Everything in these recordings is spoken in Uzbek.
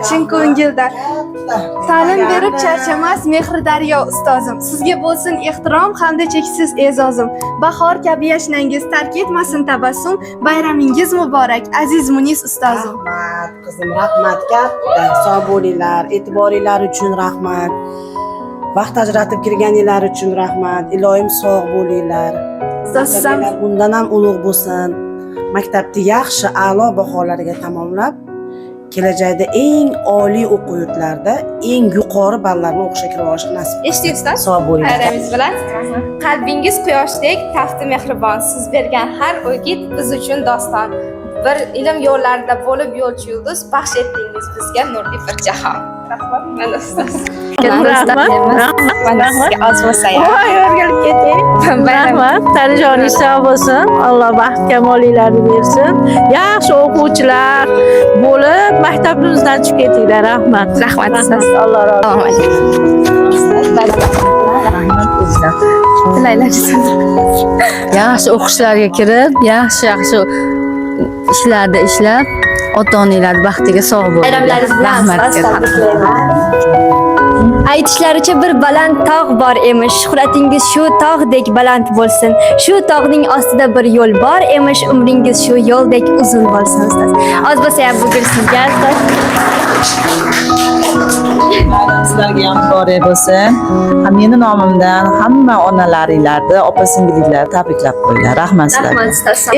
chin ko'ngildan. Ta'lim berib charchamas mehri daryo ustozim. Sizga bo'lsin ehtirom hamda cheksiz e'zozim. Bahor kabi yashnangiz, tark etmasin tabassum. Bayramingiz muborak, aziz Munis ustozim. Rahmat qizim, rahmat katta. Sog' bo'linglar, e'tiboringlar uchun rahmat. Vaqt ajratib kirganinglar uchun rahmat. Iloyim sog' bo'linglar. Ustozim bundan ham ulug' bo'lsin. Maktabni yaxshi, a'lo baholarga tamomlab, kelajakda eng oliy o'quv yurtlarida eng yuqori ballarni o'qishga kirib olish nasib. Eshityapsiz? Sog' bo'ling. Bayramingiz bilan. Qalbingiz quyoshdek tafti mehribon. Siz bergan har o'git biz uchun doston. Bir ilm yo'llarida bo'lib yo'lchi yulduz baxsh etdingiz bizga nurli bir jahon. Rahmat. Mana ustoz. Mana sizga oz bo'lsa ham. Voy, o'rganib keting. Rahmat. Tanijoning sog' bo'lsin. Alloh baxt kamolinglarni bersin. Yaxshi o'quvchilar bo'lib maktabimizdan chiqib ketinglar. Rahmat. Rahmat ustoz. Alloh rozi Tilaylar. Yaxshi o'qishlarga kirib, yaxshi ishlarda ishlab, ota-onalar baxtiga sog' bo'ling. Bayramlaringiz bilan Aytishlaricha bir baland tog' bor emish, shuhratingiz shu tog'dek baland bo'lsin. Shu tog'ning ostida bir yo'l bor emish, umringiz shu yo'ldek uzun bo'lsin ustoz. Oz bo'lsa ham bugun sizga ustoz. Sizlarga ham muborak bo'lsin. Meni nomimdan hamma onalaringlarni, opa-singillarni tabriklab qo'yinglar. Rahmat sizlarga.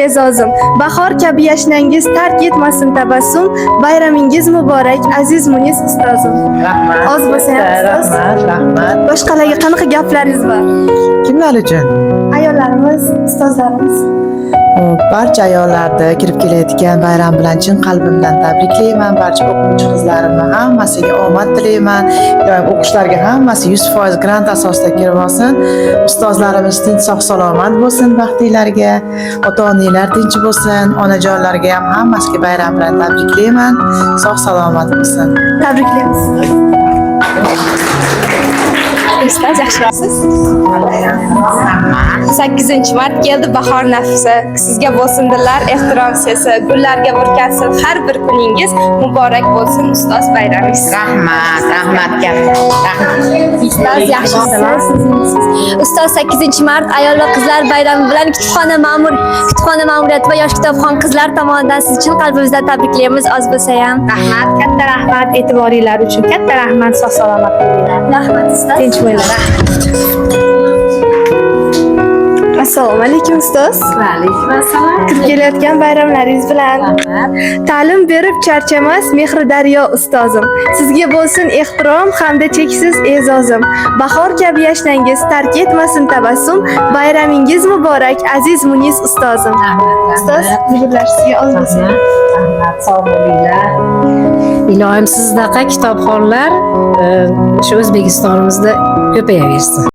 E'zozim, bahor kabi yashnangiz, tark etmasin tabassum. Bayramingiz muborak, aziz Munis ustozim. Rahmat. Oz bo'lsa ham ustoz. Rahmat. Boshqalarga qanaqa gaplaringiz bor? Kimlar uchun? Ayollarimiz, ustozlarimiz. Barcha ayollarni kirib kelayotgan bayram bilan chin qalbimdan tabriklayman. Barcha o'quvchi qizlarimni hammasiga omad tilayman. O'qishlarga hammasi 100% grant asosida kirib olsin. Ustozlarimiz tinch, sog' salomat bo'lsin baxtinglarga. Ota-onalar tinch bo'lsin. Onajonlarga ham hammasiga bayram bilan tabriklayman. Sog' salomat bo'lsin. Tabriklaymiz. Ustoz yaxshimisiz? 8-mart keldi bahor nafsi. Sizga bo'lsindilar ehtirom sesi. Gullarga burkansin har bir kuningiz. Muborak bo'lsin ustoz bayramingiz. Rahmat Ustoz yaxshimisiz? Ustoz 8-mart ayol va qizlar bayrami bilan kutubxona ma'muriyati va yosh kitobxon qizlar tomonidan siz uchun qalbimizdan tabriklaymiz. Oz bo'lsa ham. Rahmat, katta rahmat e'tiboringlar uchun. Katta rahmat, sog' salomat bo'linglar. Rahmat ustoz. Tinch bo'linglar. Assalomu alaykum ustoz. Va alaykum assalom. Kirib kelayotgan bayramlaringiz bilan. Ta'lim berib charchamas mehri daryo ustozim. Sizga bo'lsin ehtirom hamda cheksiz e'zozim. Bahor kabi yashnangiz, tark etmasin tabassum. Bayramingiz muborak, aziz Munis ustozim. Ustoz, bugunlar sizga oz bo'lsin. Rahmat, sog' bo'linglar. Ilohim sizdaqa kitobxonlar shu O'zbekistonimizda ko'payaversin.